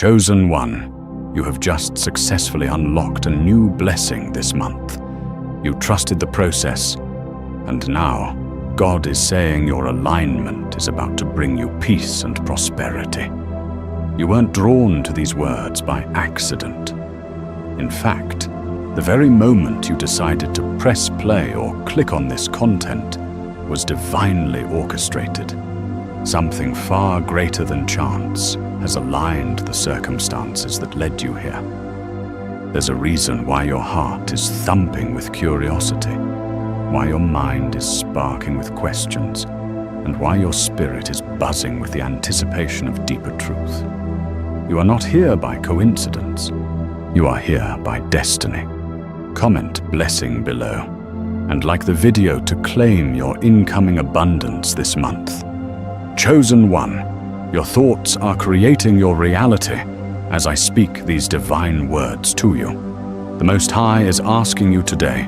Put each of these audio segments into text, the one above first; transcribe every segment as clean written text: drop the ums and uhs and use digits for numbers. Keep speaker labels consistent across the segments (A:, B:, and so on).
A: Chosen one, you have just successfully unlocked a new blessing this month. You trusted the process, and now God is saying your alignment is about to bring you peace and prosperity. You weren't drawn to these words by accident. In fact, the very moment you decided to press play or click on this content was divinely orchestrated. Something far greater than chance has aligned the circumstances that led you here. There's a reason why your heart is thumping with curiosity, why your mind is sparking with questions, and why your spirit is buzzing with the anticipation of deeper truth. You are not here by coincidence. You are here by destiny. Comment blessing below, and like the video to claim your incoming abundance this month. Chosen one, your thoughts are creating your reality as I speak these divine words to you. The Most High is asking you today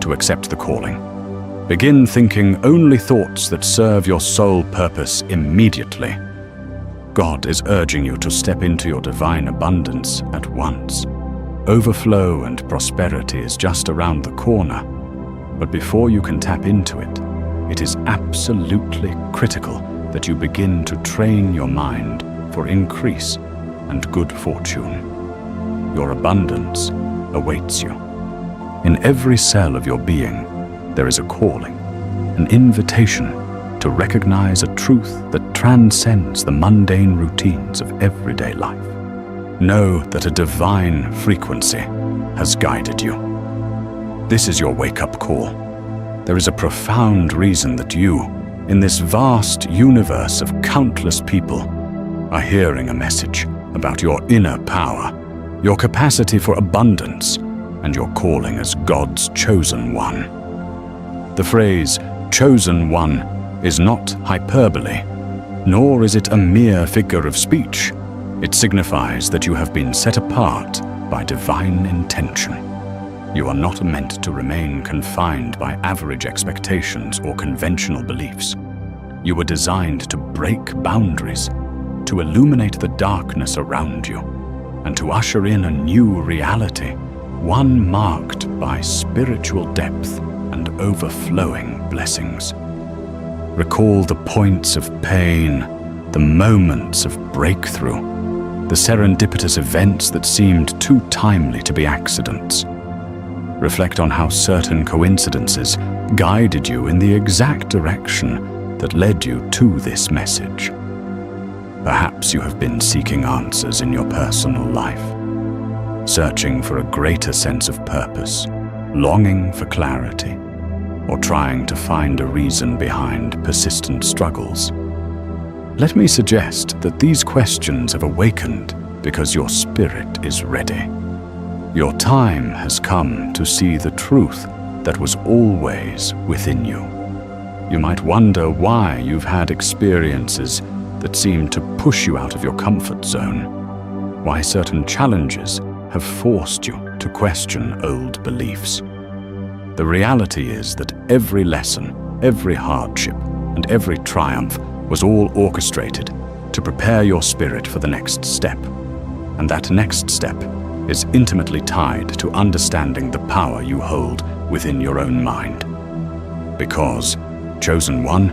A: to accept the calling. Begin thinking only thoughts that serve your soul purpose immediately. God is urging you to step into your divine abundance at once. Overflow and prosperity is just around the corner, but before you can tap into it, it is absolutely critical that you begin to train your mind for increase and good fortune. Your abundance awaits you. In every cell of your being, there is a calling, an invitation to recognize a truth that transcends the mundane routines of everyday life. Know that a divine frequency has guided you. This is your wake-up call. There is a profound reason that you, in this vast universe of countless people, are hearing a message about your inner power, your capacity for abundance, and your calling as God's chosen one. The phrase, chosen one, is not hyperbole, nor is it a mere figure of speech. It signifies that you have been set apart by divine intention. You are not meant to remain confined by average expectations or conventional beliefs. You were designed to break boundaries, to illuminate the darkness around you, and to usher in a new reality, one marked by spiritual depth and overflowing blessings. Recall the points of pain, the moments of breakthrough, the serendipitous events that seemed too timely to be accidents. Reflect on how certain coincidences guided you in the exact direction that led you to this message. Perhaps you have been seeking answers in your personal life, searching for a greater sense of purpose, longing for clarity, or trying to find a reason behind persistent struggles. Let me suggest that these questions have awakened because your spirit is ready. Your time has come to see the truth that was always within you. You might wonder why you've had experiences that seem to push you out of your comfort zone, why certain challenges have forced you to question old beliefs. The reality is that every lesson, every hardship, and every triumph was all orchestrated to prepare your spirit for the next step. And that next step is intimately tied to understanding the power you hold within your own mind. Because, chosen one,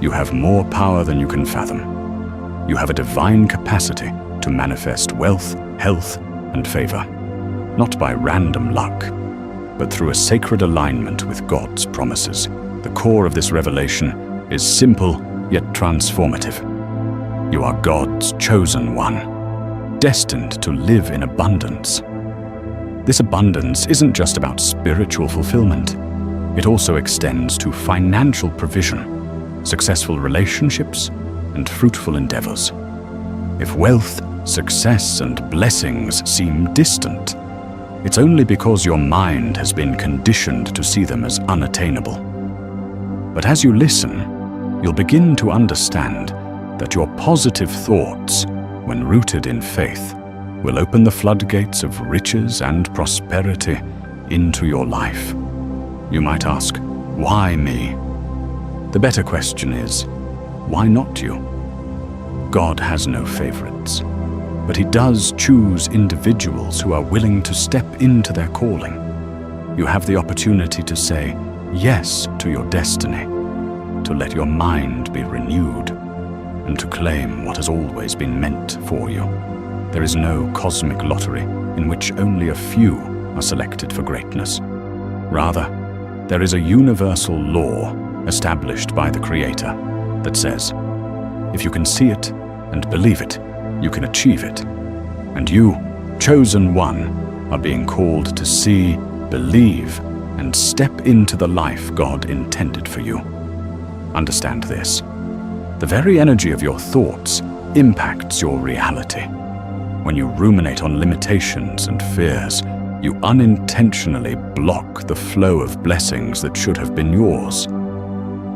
A: you have more power than you can fathom. You have a divine capacity to manifest wealth, health, and favor, not by random luck, but through a sacred alignment with God's promises. The core of this revelation is simple yet transformative. You are God's chosen one, destined to live in abundance. This abundance isn't just about spiritual fulfillment. It also extends to financial provision, successful relationships, and fruitful endeavors. If wealth, success, and blessings seem distant, it's only because your mind has been conditioned to see them as unattainable. But as you listen, you'll begin to understand that your positive thoughts, when rooted in faith, will open the floodgates of riches and prosperity into your life. You might ask, why me? The better question is, why not you? God has no favorites. but He does choose individuals who are willing to step into their calling. You have the opportunity to say yes to your destiny, to let your mind be renewed, and to claim what has always been meant for you. There is no cosmic lottery in which only a few are selected for greatness. Rather, there is a universal law established by the Creator that says, if you can see it and believe it, you can achieve it. And you, chosen one, are being called to see, believe, and step into the life God intended for you. Understand this. The very energy of your thoughts impacts your reality. When you ruminate on limitations and fears, you unintentionally block the flow of blessings that should have been yours.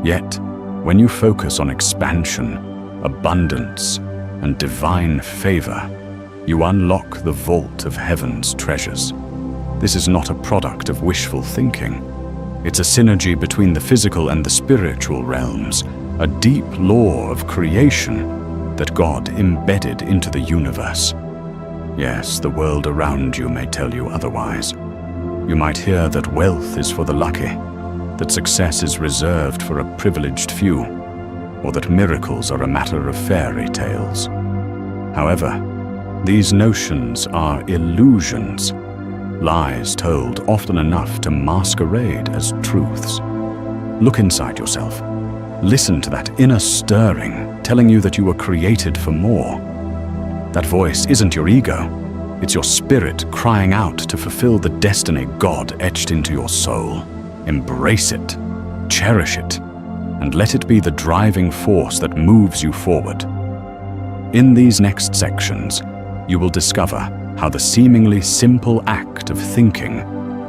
A: Yet, when you focus on expansion, abundance, and divine favor, you unlock the vault of heaven's treasures. This is not a product of wishful thinking. It's a synergy between the physical and the spiritual realms, a deep law of creation that God embedded into the universe. Yes, the world around you may tell you otherwise. You might hear that wealth is for the lucky, that success is reserved for a privileged few, or that miracles are a matter of fairy tales. However, these notions are illusions, lies told often enough to masquerade as truths. Look inside yourself. Listen to that inner stirring telling you that you were created for more. That voice isn't your ego. It's your spirit crying out to fulfill the destiny God etched into your soul. Embrace it, cherish it, and let it be the driving force that moves you forward. In these next sections, you will discover how the seemingly simple act of thinking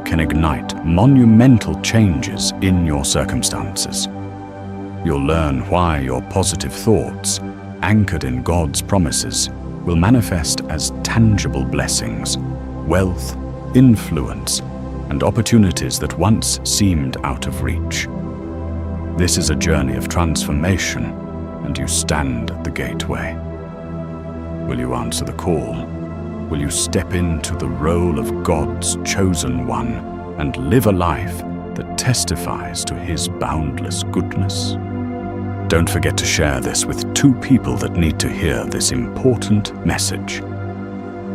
A: can ignite monumental changes in your circumstances. You'll learn why your positive thoughts, anchored in God's promises, will manifest as tangible blessings, wealth, influence, and opportunities that once seemed out of reach. This is a journey of transformation, and you stand at the gateway. Will you answer the call? Will you step into the role of God's chosen one and live a life that testifies to His boundless goodness? Don't forget to share this with 2 people that need to hear this important message.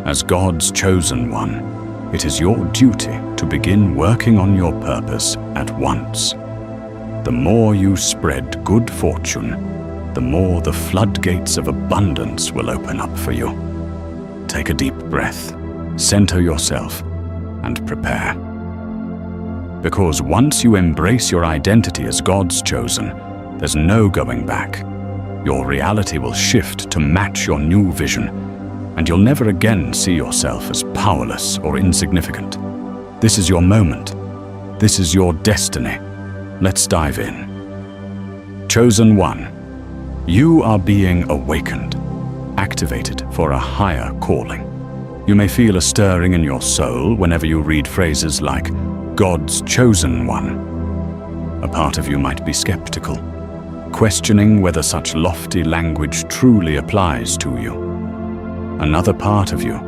A: As God's chosen one, it is your duty to begin working on your purpose at once. The more you spread good fortune, the more the floodgates of abundance will open up for you. Take a deep breath, center yourself, and prepare. Because once you embrace your identity as God's chosen, there's no going back. Your reality will shift to match your new vision, and you'll never again see yourself as powerless or insignificant. This is your moment. This is your destiny. Let's dive in. Chosen one, you are being awakened, activated for a higher calling. You may feel a stirring in your soul whenever you read phrases like God's chosen one. A part of you might be skeptical, questioning whether such lofty language truly applies to you. Another part of you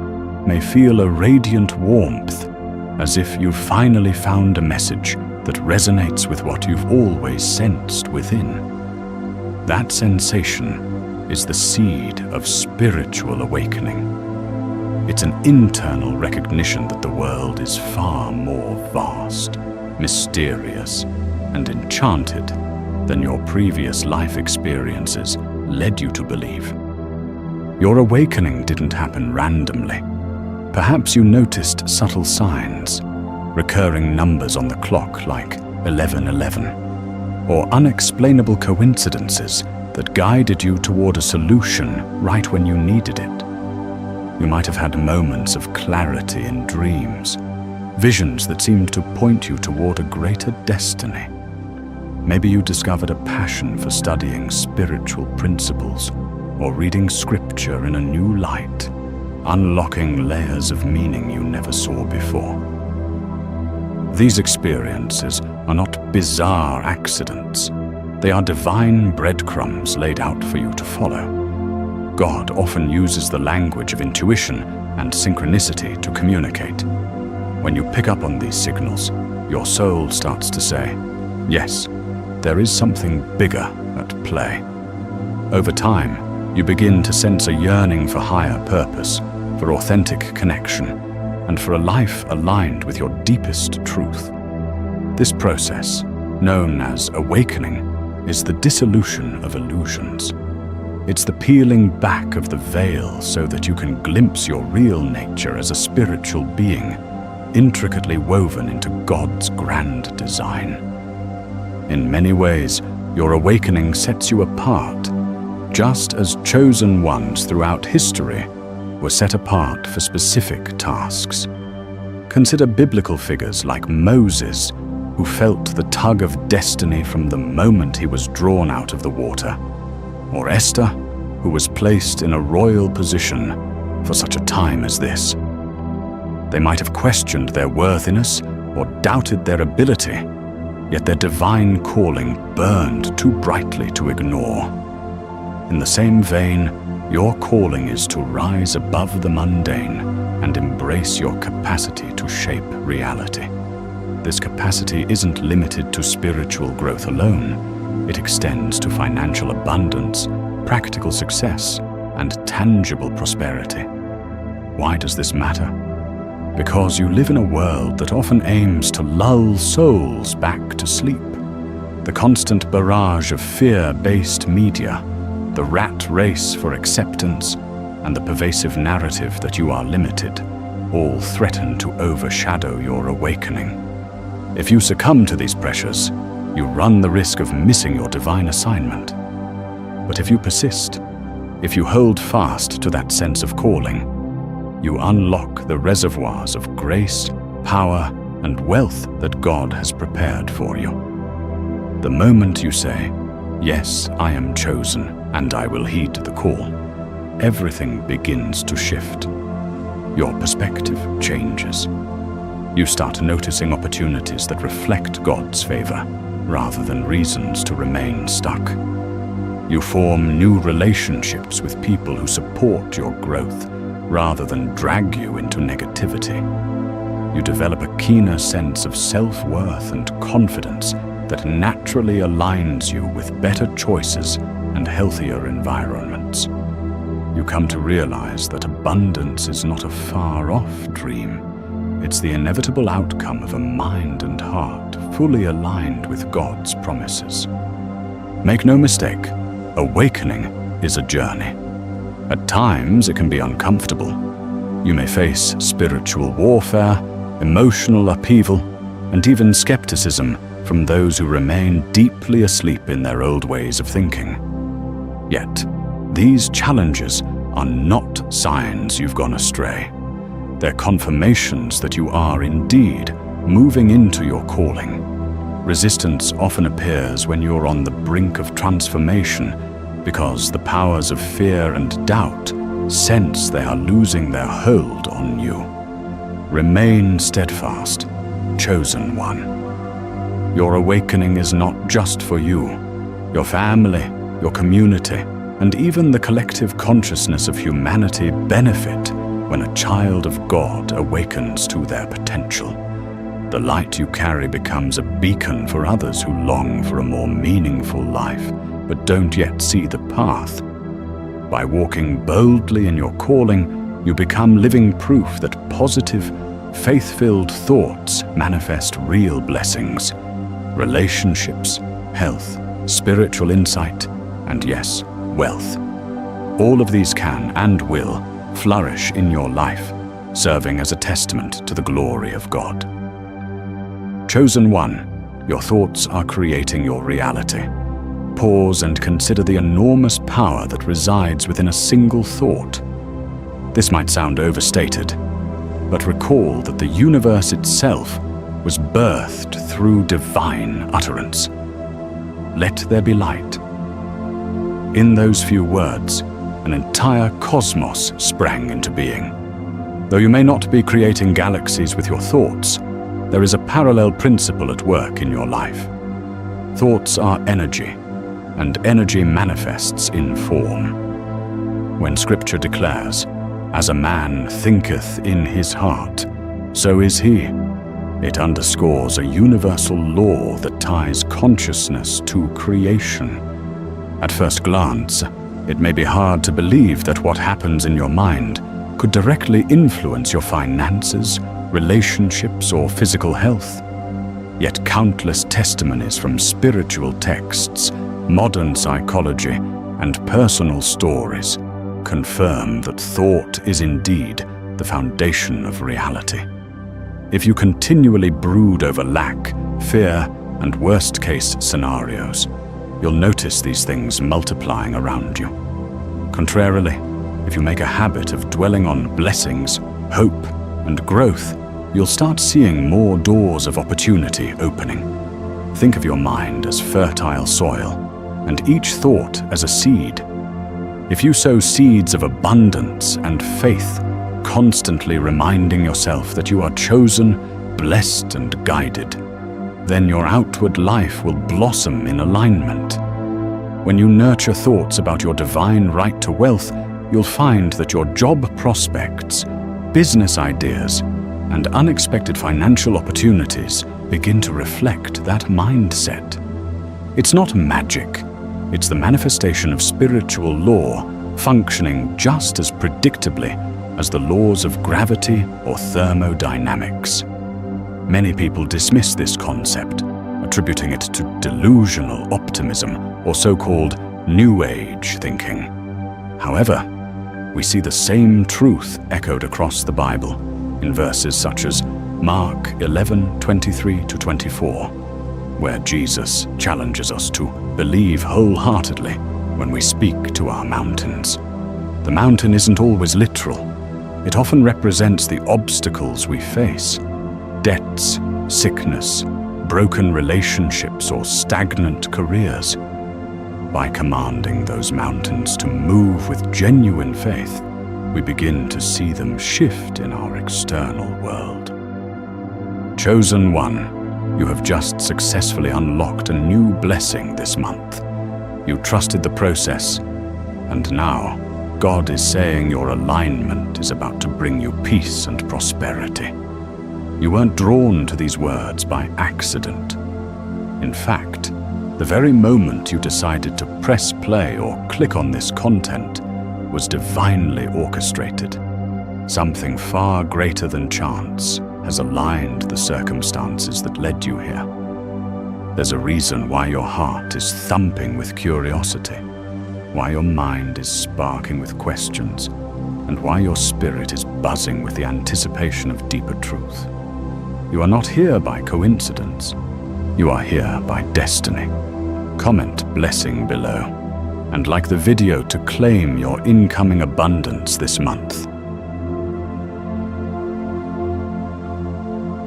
A: may feel a radiant warmth, as if you've finally found a message that resonates with what you've always sensed within. That sensation is the seed of spiritual awakening. It's an internal recognition that the world is far more vast, mysterious, and enchanted than your previous life experiences led you to believe. Your awakening didn't happen randomly. Perhaps you noticed subtle signs, recurring numbers on the clock like 1111, or unexplainable coincidences that guided you toward a solution right when you needed it. You might have had moments of clarity in dreams, visions that seemed to point you toward a greater destiny. Maybe you discovered a passion for studying spiritual principles or reading scripture in a new light, unlocking layers of meaning you never saw before. These experiences are not bizarre accidents. They are divine breadcrumbs laid out for you to follow. God often uses the language of intuition and synchronicity to communicate. When you pick up on these signals, your soul starts to say, yes, there is something bigger at play. Over time, you begin to sense a yearning for higher purpose, for authentic connection, and for a life aligned with your deepest truth. This process, known as awakening, is the dissolution of illusions. It's the peeling back of the veil so that you can glimpse your real nature as a spiritual being, intricately woven into God's grand design. In many ways, your awakening sets you apart, just as chosen ones throughout history were set apart for specific tasks. Consider biblical figures like Moses, who felt the tug of destiny from the moment he was drawn out of the water, or Esther, who was placed in a royal position for such a time as this. They might have questioned their worthiness or doubted their ability, yet their divine calling burned too brightly to ignore. In the same vein, your calling is to rise above the mundane and embrace your capacity to shape reality. This capacity isn't limited to spiritual growth alone. It extends to financial abundance, practical success, and tangible prosperity. Why does this matter? Because you live in a world that often aims to lull souls back to sleep. The constant barrage of fear-based media, the rat race for acceptance, and the pervasive narrative that you are limited, all threaten to overshadow your awakening. If you succumb to these pressures, you run the risk of missing your divine assignment. But if you persist, if you hold fast to that sense of calling, you unlock the reservoirs of grace, power, and wealth that God has prepared for you. The moment you say, yes, I am chosen, and I will heed the call, everything begins to shift. Your perspective changes. You start noticing opportunities that reflect God's favor, rather than reasons to remain stuck. You form new relationships with people who support your growth, rather than drag you into negativity. You develop a keener sense of self-worth and confidence that naturally aligns you with better choices and healthier environments. You come to realize that abundance is not a far-off dream. It's the inevitable outcome of a mind and heart fully aligned with God's promises. Make no mistake, awakening is a journey. At times, it can be uncomfortable. You may face spiritual warfare, emotional upheaval, and even skepticism from those who remain deeply asleep in their old ways of thinking. Yet, these challenges are not signs you've gone astray. They're confirmations that you are indeed moving into your calling. Resistance often appears when you're on the brink of transformation because the powers of fear and doubt sense they are losing their hold on you. Remain steadfast, chosen one. Your awakening is not just for you. Your family, your community, and even the collective consciousness of humanity benefit when a child of God awakens to their potential. The light you carry becomes a beacon for others who long for a more meaningful life, but don't yet see the path. By walking boldly in your calling, you become living proof that positive, faith-filled thoughts manifest real blessings. Relationships, health, spiritual insight, and yes, wealth. All of these can and will flourish in your life, serving as a testament to the glory of God. Chosen one, your thoughts are creating your reality. Pause and consider the enormous power that resides within a single thought. This might sound overstated, but recall that the universe itself was birthed through divine utterance. Let there be light. In those few words, an entire cosmos sprang into being. Though you may not be creating galaxies with your thoughts, there is a parallel principle at work in your life. Thoughts are energy, and energy manifests in form. when Scripture declares, "As a man thinketh in his heart, so is he." It underscores a universal law that ties consciousness to creation. At first glance, it may be hard to believe that what happens in your mind could directly influence your finances, relationships, or physical health. Yet countless testimonies from spiritual texts, modern psychology, and personal stories confirm that thought is indeed the foundation of reality. If you continually brood over lack, fear, and worst-case scenarios, you'll notice these things multiplying around you. Contrarily, if you make a habit of dwelling on blessings, hope, and growth, you'll start seeing more doors of opportunity opening. Think of your mind as fertile soil, and each thought as a seed. If you sow seeds of abundance and faith, constantly reminding yourself that you are chosen, blessed, and guided, then your outward life will blossom in alignment. When you nurture thoughts about your divine right to wealth, you'll find that your job prospects, business ideas, and unexpected financial opportunities begin to reflect that mindset. It's not magic. It's the manifestation of spiritual law functioning just as predictably as the laws of gravity or thermodynamics. Many people dismiss this concept, attributing it to delusional optimism or so-called New Age thinking. However, we see the same truth echoed across the Bible in verses such as Mark 11:23-24, where Jesus challenges us to believe wholeheartedly when we speak to our mountains. The mountain isn't always literal. It often represents the obstacles we face: debts, sickness, broken relationships, or stagnant careers. By commanding those mountains to move with genuine faith, we begin to see them shift in our external world. Chosen one, you have just successfully unlocked a new blessing this month. You trusted the process, and now God is saying your alignment is about to bring you peace and prosperity. You weren't drawn to these words by accident. In fact, the very moment you decided to press play or click on this content was divinely orchestrated. Something far greater than chance has aligned the circumstances that led you here. There's a reason why your heart is thumping with curiosity, why your mind is sparking with questions, and why your spirit is buzzing with the anticipation of deeper truth. You are not here by coincidence. You are here by destiny. Comment blessing below, and like the video to claim your incoming abundance this month.